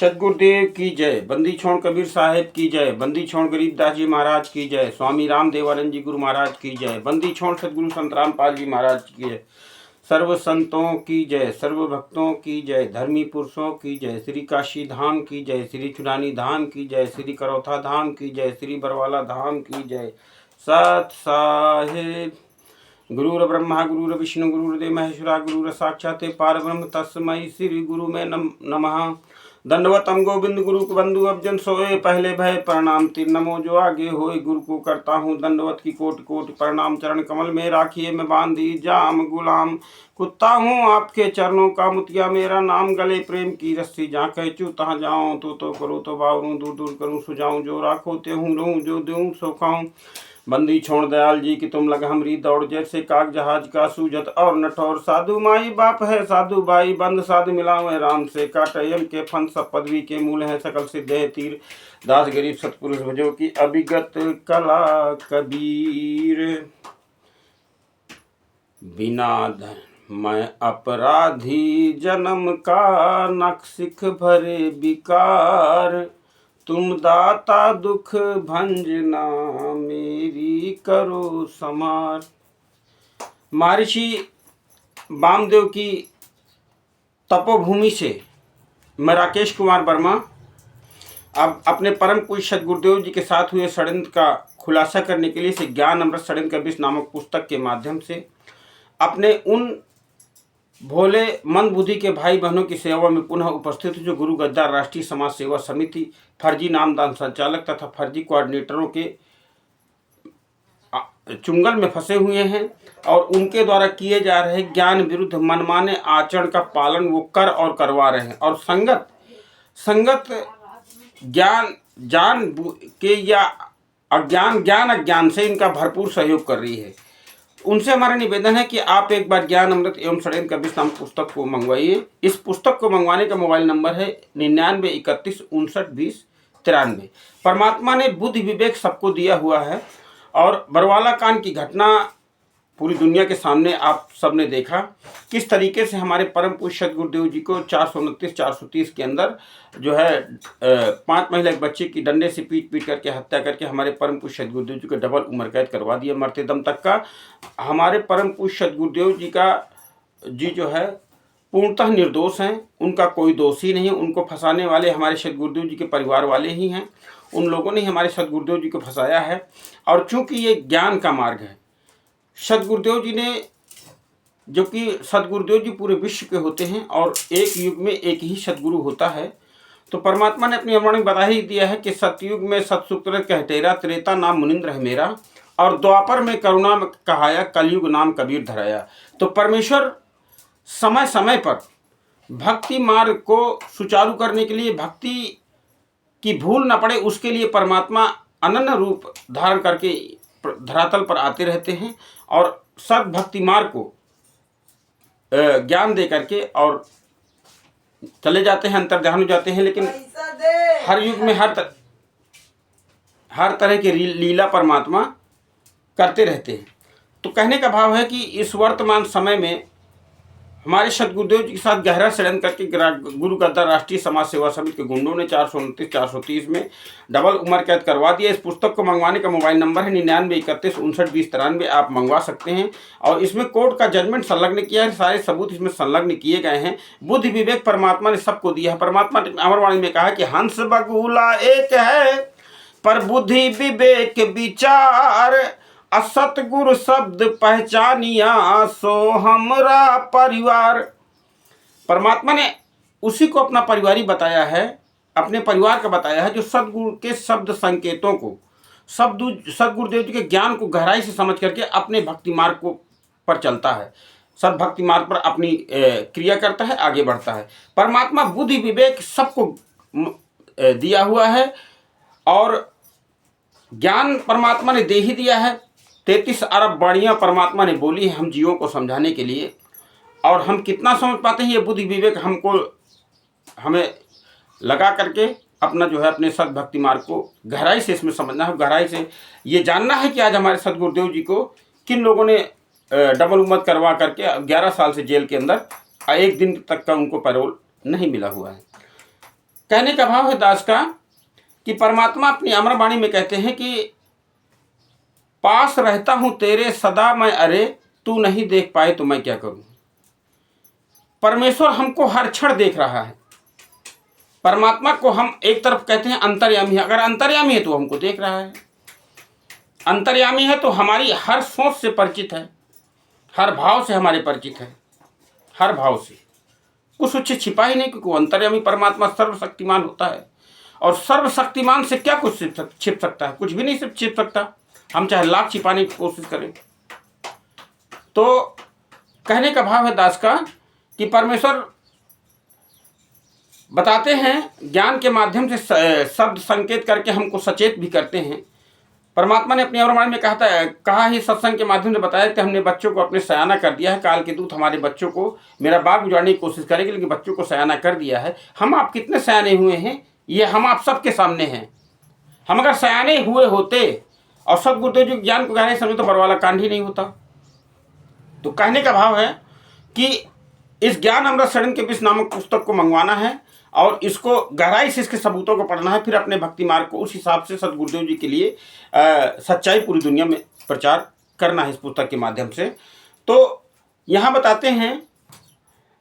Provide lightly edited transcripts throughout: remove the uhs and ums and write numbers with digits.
सदगुरुदेव की जय। बंदी छोड़ कबीर साहेब की जय। बंदी छोड़ गरीबदास जी महाराज की जय। स्वामी रामदेवानंद जी गुरु महाराज की जय। बंदी छोड़ सदगुरु संत रामपाल जी महाराज की जय। सर्व संतों की जय, सर्व भक्तों की जय, धर्मी पुरुषों की जय, श्री काशी धाम की जय, श्री चुरानी धाम की जय, श्री करौथा धाम की जय, श्री बरवाला धाम की जय। सत साहिब। गुरुर ब्रह्मा गुरुर विष्णु गुरुर्देव महेश्वरा गुरुर साक्षात् पारब्रह्म तस्मै श्री गुरु में नमः। दंडवतम गोविंद गुरु को बंधु अबजन सोए, पहले भय प्रणाम तीर नमो जो आगे होए। गुरु को करता हूँ दंडवत की कोटि कोटि प्रणाम, चरण कमल में राखिए मैं बांधी जाम गुलाम। कुत्ता हूँ आपके चरणों का मुतिया मेरा नाम, गले प्रेम की रस्सी जहाँ कहचू तहाँ जाऊँ। तो करो तो बावरूँ, दूर दूर करूँ सुझाऊँ, जो राखो ते हूँ रहूँ, जो दूँ सो खाऊँ। बंदी छोड़ दयाल जी की तुम लग हमरी दौड़, जैसे काग जहाज का सूजत और नठौर। साधु माई बाप है साधु भाई, बंद साधु मिलावे राम से। काटयम के फन सब पदवी के मूल है, सकल सिद्ध है तीर। दास गरीब सतपुरुष भजो की अभिगत कला कबीर। बिना धन मैं अपराधी जन्म का, नख सिख भरे विकार। तुम दाता दुख भंजना, मेरी करो समार। महर्षि वामदेव की तपोभूमि से मैं राकेश कुमार वर्मा अब अपने परम पूज्य सदगुरुदेव जी के साथ हुए षड्यंत्र का खुलासा करने के लिए से ज्ञान अमृत षड्यंत्र का विष नामक पुस्तक के माध्यम से अपने उन भोले मंद बुद्धि के भाई बहनों की सेवा में पुनः उपस्थित जो गुरु गद्दार राष्ट्रीय समाज सेवा समिति फर्जी नामदान संचालक तथा फर्जी कोऑर्डिनेटरों के चुंगल में फंसे हुए हैं और उनके द्वारा किए जा रहे ज्ञान विरुद्ध मनमाने आचरण का पालन वो कर और करवा रहे हैं। और संगत ज्ञान जान के या अज्ञान से इनका भरपूर सहयोग कर रही है। उनसे हमारा निवेदन है कि आप एक बार ज्ञान अमृत एवं षड्यंत्र का विष नामक पुस्तक को मंगवाइए। इस पुस्तक को मंगवाने का मोबाइल नंबर है 9931592093। परमात्मा ने बुद्धि विवेक सबको दिया हुआ है और बरवाला कांड की घटना पूरी दुनिया के सामने आप सबने देखा किस तरीके से हमारे परम पूज्य सदगुरुदेव जी को 429-430 के अंदर जो है 5 महिला एक बच्चे की डंडे से पीट करके हत्या करके हमारे परम पूज्य सदगुरुदेव जी को डबल उम्र कैद करवा दिया मरते दम तक का। हमारे परम पूज्य सदगुरुदेव जी जो है पूर्णतः निर्दोष हैं, उनका कोई दोष ही नहीं। उनको फंसाने वाले हमारे सदगुरुदेव जी के परिवार वाले ही हैं। उन लोगों ने हमारे सदगुरुदेव जी को फंसाया है। और चूंकि ये ज्ञान का मार्ग है, सदगुरुदेव जी ने जो कि सदगुरुदेव जी पूरे विश्व के होते हैं और एक युग में एक ही सदगुरु होता है, तो परमात्मा ने अपनी अववाणी बता ही दिया है कि सतयुग में सतसूत्र कहतेरा, त्रेता नाम मुनिंद्र है मेरा, और द्वापर में करुणा कहाया, कलयुग नाम कबीर धराया। तो परमेश्वर समय समय पर भक्ति मार्ग को सुचारू करने के लिए, भक्ति की भूल न पड़े उसके लिए परमात्मा अनन्य रूप धारण करके धरातल पर आते रहते हैं और सद्भक्ति मार्ग को ज्ञान दे करके और चले जाते हैं, अंतर्ध्यान हो जाते हैं। लेकिन हर युग में हर तरह की लीला परमात्मा करते रहते हैं। तो कहने का भाव है कि इस वर्तमान समय में हमारे सदगुरुदेव जी के साथ गहरा षड्यंत्र करके गुरु गद्दार राष्ट्रीय समाज सेवा समिति के गुंडों ने 429-430 में डबल उम्र कैद करवा दिया। इस पुस्तक को मंगवाने का मोबाइल नंबर है 9931592093। आप मंगवा सकते हैं और इसमें कोर्ट का जजमेंट संलग्न किया है, सारे सबूत इसमें संलग्न किए गए हैं। बुद्धि विवेक परमात्मा ने सबको दिया है। परमात्मा ने अमरवाणी में कहा कि हंस बगुला एक है, पर बुद्धि विवेक विचार। असतगुरु शब्द पहचानिया, सो हमरा परिवार। परमात्मा ने उसी को अपना परिवारी बताया है, अपने परिवार का बताया है जो सदगुरु के शब्द संकेतों को, सदगुरुदेव जी के ज्ञान को गहराई से समझ करके अपने भक्ति मार्ग को पर चलता है, सद्भक्ति मार्ग पर अपनी क्रिया करता है, आगे बढ़ता है। परमात्मा बुद्धि विवेक सबको दिया हुआ है और ज्ञान परमात्मा ने दे ही दिया है। 33 अरब वाणियाँ परमात्मा ने बोली है हम जीवों को समझाने के लिए, और हम कितना समझ पाते हैं ये बुद्धि विवेक हमें लगा करके अपना जो है अपने सद्भक्ति मार्ग को गहराई से इसमें समझना है। गहराई से ये जानना है कि आज हमारे सदगुरुदेव जी को किन लोगों ने डबल उम्र करवा करके 11 साल से जेल के अंदर 1 दिन तक का उनको पैरोल नहीं मिला हुआ है। कहने का भाव है दास का कि परमात्मा अपनी अमरवाणी में कहते हैं कि पास रहता हूं तेरे सदा मैं, अरे तू नहीं देख पाए तो मैं क्या करूं। परमेश्वर हमको हर क्षण देख रहा है। परमात्मा को हम एक तरफ कहते हैं अंतर्यामी है, अगर अंतर्यामी है तो हमको देख रहा है। अंतर्यामी है तो हमारी हर सोच से परिचित है, हर भाव से हमारे परिचित है, हर भाव से कुछ उससे छिपा ही नहीं, क्योंकि अंतर्यामी परमात्मा सर्वशक्तिमान होता है। और सर्वशक्तिमान से क्या कुछ छिप सकता है? कुछ भी नहीं सिर्फ छिप सकता, हम चाहे लाख छिपाने की कोशिश करें। तो कहने का भाव है दास का कि परमेश्वर बताते हैं, ज्ञान के माध्यम से शब्द संकेत करके हमको सचेत भी करते हैं। परमात्मा ने अपनी अमरवाणी में कहा ही सत्संग के माध्यम से बताया कि हमने बच्चों को अपने सयाना कर दिया है। काल के दूत हमारे बच्चों को मेरा बाग उजाड़ने की कोशिश करेंगे, लेकिन बच्चों को सयाना कर दिया है। हम आप कितने सयाने हुए हैं ये हम आप सबके सामने हैं। हम अगर सयाने हुए होते और सदगुरुदेव जी ज्ञान को गहराई समझे तो बरवाला कांड ही नहीं होता। तो कहने का भाव है कि इस ज्ञान अमृत शरण के विष नामक पुस्तक को मंगवाना है और इसको गहराई से इसके सबूतों को पढ़ना है, फिर अपने भक्ति मार्ग को उस हिसाब से सदगुरुदेव जी के लिए सच्चाई पूरी दुनिया में प्रचार करना है इस पुस्तक के माध्यम से। तो यहाँ बताते हैं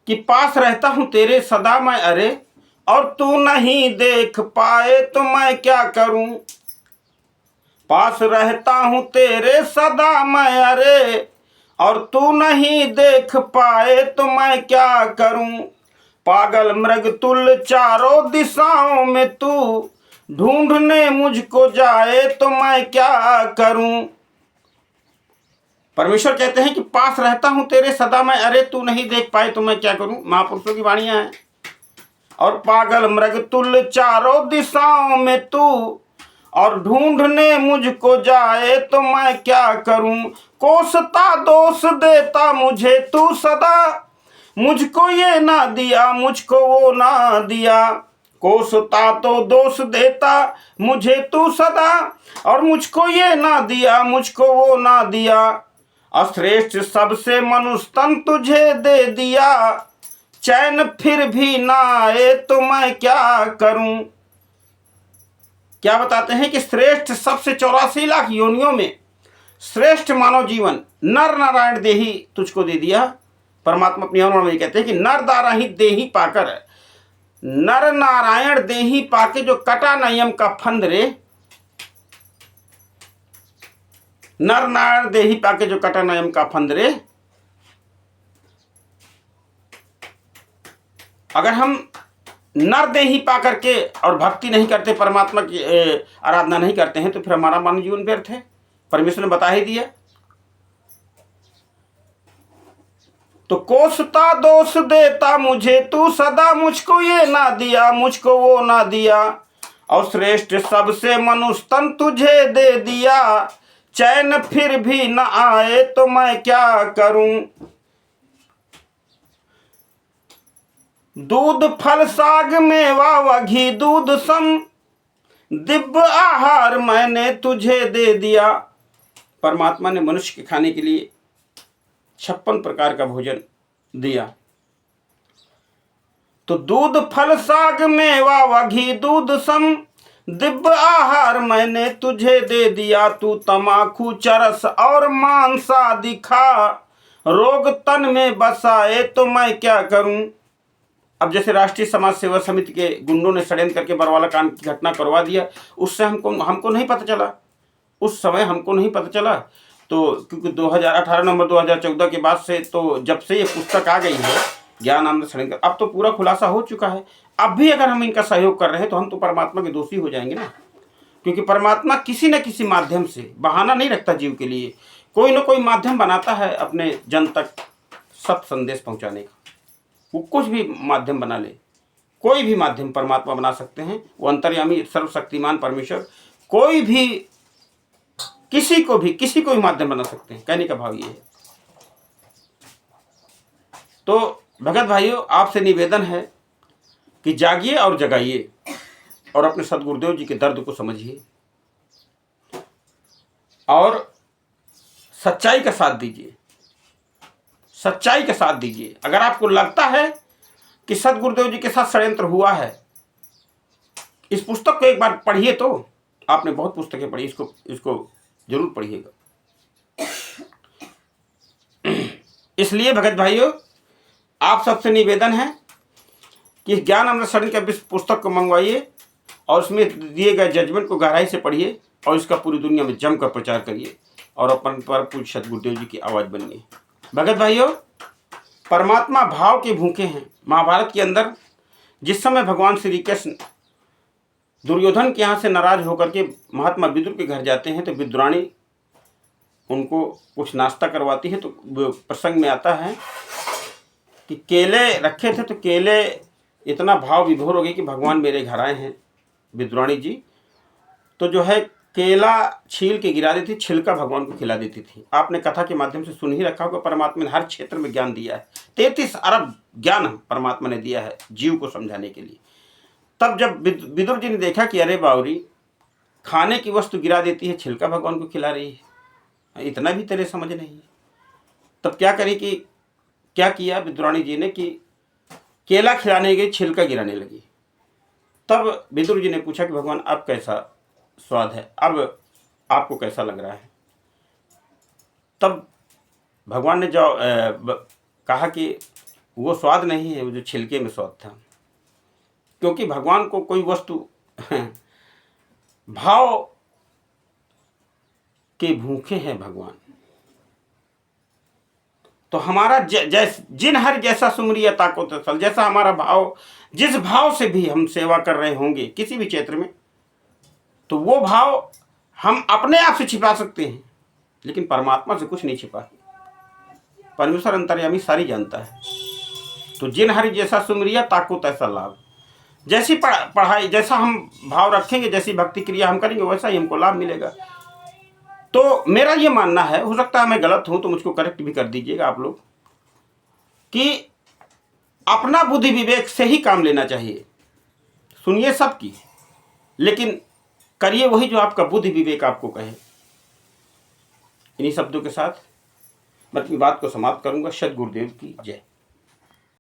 कि पास रहता हूँ तेरे सदा मैं, अरे और तू नहीं देख पाए तो मैं क्या करूं। पास रहता हूं तेरे सदा मैं, अरे और तू नहीं देख पाए तो मैं क्या करूं। पागल मृग तुल चारों दिशाओं में तू ढूंढने मुझको जाए तो मैं क्या करूं। परमेश्वर कहते हैं कि पास रहता हूं तेरे सदा मैं, अरे तू नहीं देख पाए तो मैं क्या करूं। महापुरुषों की वाणियां हैं। और पागल मृग तुल चारों दिशाओं में तू और ढूंढने मुझको जाए तो मैं क्या करूं। कोसता दोष देता मुझे तू सदा, मुझको ये ना दिया मुझको वो ना दिया। कोसता तो दोष देता मुझे तू सदा और मुझको ये ना दिया मुझको वो ना दिया। अश्रेष्ठ सबसे मनुष्य तन तुझे दे दिया, चैन फिर भी ना आए तो मैं क्या करूं। क्या बताते हैं कि श्रेष्ठ सबसे 84 लाख योनियों में श्रेष्ठ मानव जीवन नर नारायण देही तुझको दे दिया। परमात्मा अपनी अमरवाणी में कहते हैं कि नर नारायण देही पाकर, नर नारायण देही पाके जो कटा नयम का फंद रे। नर नारायण देही पाके जो कटा नयम का फंद रे। अगर हम नर देही पा करके और भक्ति नहीं करते, परमात्मा की आराधना नहीं करते हैं, तो फिर हमारा मानव जीवन व्यर्थ है। परमेश्वर ने बता ही दिया। तो कोसता दोष देता मुझे तू सदा, मुझको ये ना दिया मुझको वो ना दिया। और श्रेष्ठ सबसे मनुष्य तन तुझे दे दिया, चैन फिर भी न आए तो मैं क्या करूं। दूध फल साग मेवा व घी दूध सम, दिव्य आहार मैंने तुझे दे दिया। परमात्मा ने मनुष्य के खाने के लिए 56 प्रकार का भोजन दिया। तो दूध फल साग मेवा व घी दूध सम, दिव्य आहार मैंने तुझे दे दिया। तू तमाकू चरस और मांसा दिखा, रोग तन में बसाए तो मैं क्या करूं। अब जैसे राष्ट्रीय समाज सेवा समिति के गुंडों ने षड्यंत्र करके बरवाला कांड की घटना करवा दिया, उससे हमको नहीं पता चला, उस समय हमको नहीं पता चला। तो क्योंकि 2018 नवंबर 2014 के बाद से, तो जब से ये पुस्तक आ गई है ज्ञान अमृत षड्यंत्र, अब तो पूरा खुलासा हो चुका है। अब भी अगर हम इनका सहयोग कर रहे हैं तो हम तो परमात्मा के दोषी हो जाएंगे ना, क्योंकि परमात्मा किसी न किसी माध्यम से बहाना नहीं रखता जीव के लिए, कोई न कोई माध्यम बनाता है अपने जन तक सत्य संदेश पहुँचाने का। वो कुछ भी माध्यम बना ले, कोई भी माध्यम परमात्मा बना सकते हैं। वो अंतर्यामी सर्वशक्तिमान परमेश्वर कोई भी किसी को भी माध्यम बना सकते हैं। कहने का भाव ये है। तो भगत भाइयों, आपसे निवेदन है कि जागिए और जगाइए और अपने सदगुरुदेव जी के दर्द को समझिए और सच्चाई का साथ दीजिए, सच्चाई का साथ दीजिए। अगर आपको लगता है कि सदगुरुदेव जी के साथ षड्यंत्र हुआ है इस पुस्तक को एक बार पढ़िए। तो आपने बहुत पुस्तकें पढ़ी, इसको जरूर पढ़िएगा। इसलिए भगत भाइयों, आप सबसे निवेदन है कि ज्ञान अमृत सरण के पुस्तक को मंगवाइए और उसमें दिए गए जजमेंट को गहराई से पढ़िए और इसका पूरी दुनिया में जमकर प्रचार करिए और अपन पर पूज्य सद्गुरुदेव जी की आवाज़ बनिए। भगत भाइयों, परमात्मा भाव के भूखे हैं। महाभारत के अंदर जिस समय भगवान श्री कृष्ण दुर्योधन के यहाँ से नाराज होकर के महात्मा विदुर के घर जाते हैं तो विदुरानी उनको कुछ नाश्ता करवाती है। तो प्रसंग में आता है कि केले रखे थे, तो केले इतना भाव विभोर हो गए कि भगवान मेरे घर आए हैं विदुरानी जी, तो जो है केला छील के गिरा देती, छिलका भगवान को खिला देती थी। आपने कथा के माध्यम से सुन ही रखा होगा, परमात्मा ने हर क्षेत्र में ज्ञान दिया है। 33 अरब ज्ञान परमात्मा ने दिया है जीव को समझाने के लिए। तब जब विदुर जी ने देखा कि अरे बावरी, खाने की वस्तु गिरा देती है, छिलका भगवान को खिला रही है, इतना भी तेरे समझ नहीं है। तब क्या करी कि क्या किया विदुरानी जी ने कि केला खिलाने गई, छिलका गिराने लगी। तब विदुर जी ने पूछा कि भगवान अब कैसा स्वाद है, अब आपको कैसा लग रहा है। तब भगवान ने जो कहा कि वो स्वाद नहीं है, वो जो छिलके में स्वाद था। क्योंकि भगवान को कोई वस्तु भाव के भूखे हैं भगवान। तो हमारा जिन हर जैसा सुमरिया ताको तसल, जैसा हमारा भाव, जिस भाव से भी हम सेवा कर रहे होंगे किसी भी क्षेत्र में, तो वो भाव हम अपने आप से छिपा सकते हैं, लेकिन परमात्मा से कुछ नहीं छिपा है। परमेश्वर अंतर्यामी सारी जानता है। तो जिन हरि जैसा सुमरिया ताको तैसा लाभ। जैसी पढ़ाई, जैसा हम भाव रखेंगे, जैसी भक्ति क्रिया हम करेंगे, वैसा ही हमको लाभ मिलेगा। तो मेरा ये मानना है, हो सकता है मैं गलत हूं तो मुझको करेक्ट भी कर दीजिएगा आप लोग, कि अपना बुद्धि विवेक से ही काम लेना चाहिए। सुनिए सबकी, लेकिन करिए वही जो आपका बुद्धि विवेक आपको कहे। इन्हीं शब्दों के साथ मैं अपनी बात को समाप्त करूंगा। सद्गुरुदेव की जय।